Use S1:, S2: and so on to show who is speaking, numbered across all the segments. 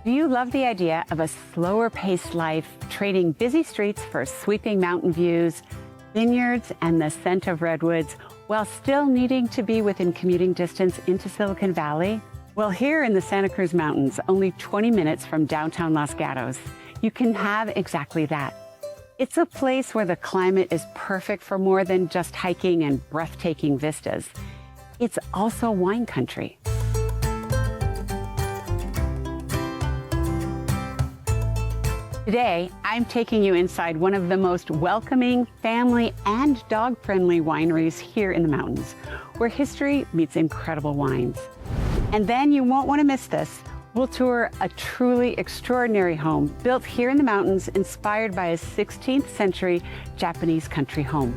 S1: Do you love the idea of a slower paced life, trading busy streets for sweeping mountain views, vineyards, and the scent of redwoods, while still needing to be within commuting distance into Silicon Valley? Well, here in the Santa Cruz Mountains, only 20 minutes from downtown Los Gatos, you can have exactly that. It's a place where the climate is perfect for more than just hiking and breathtaking vistas. It's also wine country. Today, I'm taking you inside one of the most welcoming, family and dog-friendly wineries here in the mountains, where history meets incredible wines. And then you won't want to miss this. We'll tour a truly extraordinary home built here in the mountains, inspired by a 16th century Japanese country home.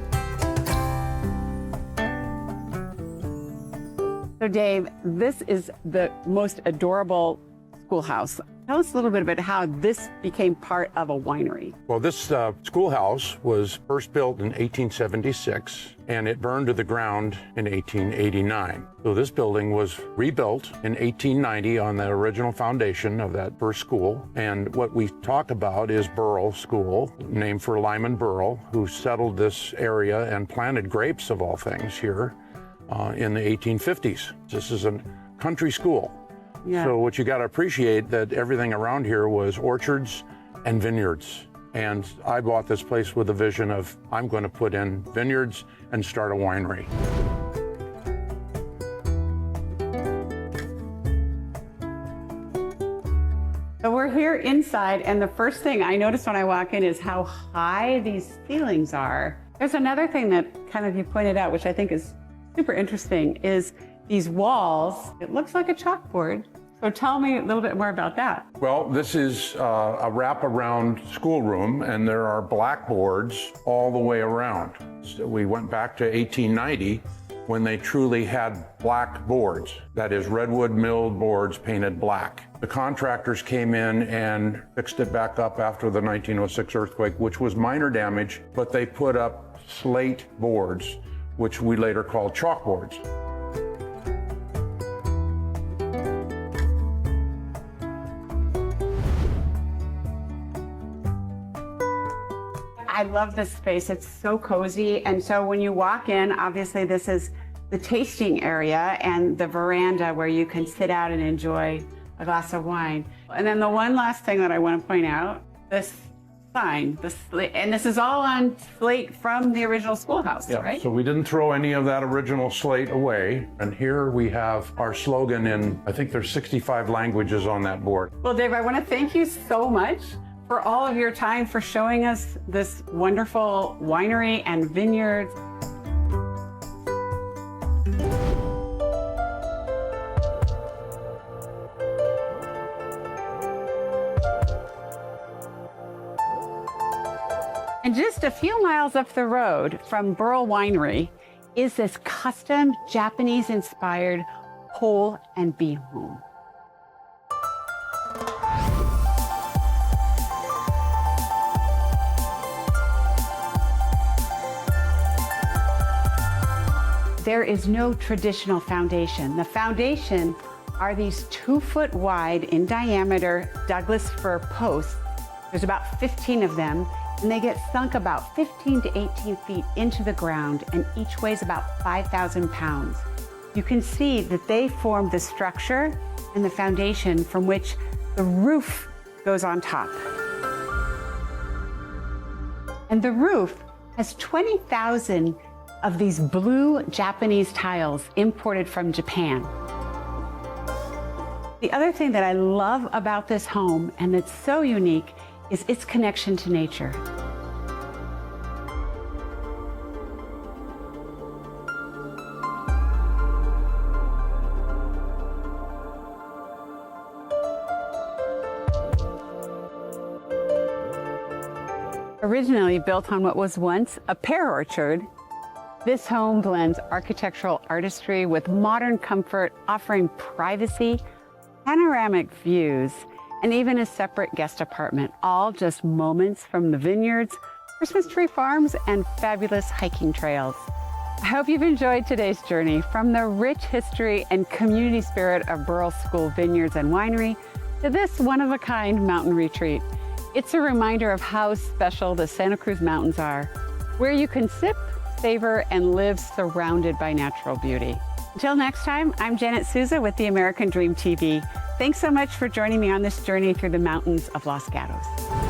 S1: So Dave, this is the most adorable schoolhouse. Tell us a little bit about how this became part of a winery.
S2: Well, this schoolhouse was first built in 1876, and it burned to the ground in 1889. So this building was rebuilt in 1890 on the original foundation of that first school. And what we talk about is Burrell School, named for Lyman Burrell, who settled this area and planted grapes, of all things, here in the 1850s. This is a country school.
S1: Yeah.
S2: So what you got to appreciate that everything around here was orchards and vineyards. And I bought this place with a vision of, I'm going to put in vineyards and start a winery.
S1: So we're here inside, and the first thing I notice when I walk in is how high these ceilings are. There's another thing that kind of you pointed out, which I think is super interesting, is these walls. It looks like a chalkboard. So tell me a little bit more about that.
S2: Well, this is a wraparound schoolroom, and there are blackboards all the way around. So we went back to 1890 when they truly had black boards. That is, redwood milled boards painted black. The contractors came in and fixed it back up after the 1906 earthquake, which was minor damage, but they put up slate boards, which we later called chalkboards.
S1: I love this space. It's so cozy. And so when you walk in, obviously this is the tasting area and the veranda where you can sit out and enjoy a glass of wine. And then the one last thing that I want to point out, this sign, and this is all on slate from the original schoolhouse,
S2: yeah,
S1: right?
S2: So we didn't throw any of that original slate away. And here we have our slogan in, I think there's 65 languages on that board.
S1: Well, Dave, I want to thank you so much for all of your time, for showing us this wonderful winery and vineyards. And just a few miles up the road from Burrell Winery is this custom Japanese-inspired hole and bee home. There is no traditional foundation. The foundation are these 2-foot wide in diameter Douglas fir posts. There's about 15 of them, and they get sunk about 15 to 18 feet into the ground, and each weighs about 5,000 pounds. You can see that they form the structure and the foundation from which the roof goes on top. And the roof has 20,000 of these blue Japanese tiles imported from Japan. The other thing that I love about this home, and that's so unique, is its connection to nature. Originally built on what was once a pear orchard, this home blends architectural artistry with modern comfort, offering privacy, panoramic views, and even a separate guest apartment, all just moments from the vineyards, Christmas tree farms, and fabulous hiking trails. I hope you've enjoyed today's journey from the rich history and community spirit of Burrell School Vineyards and Winery to this one-of-a-kind mountain retreat. It's a reminder of how special the Santa Cruz Mountains are, where you can sip, savor, and live surrounded by natural beauty. Until next time, I'm Janet Souza with the American Dream TV. Thanks so much for joining me on this journey through the mountains of Los Gatos.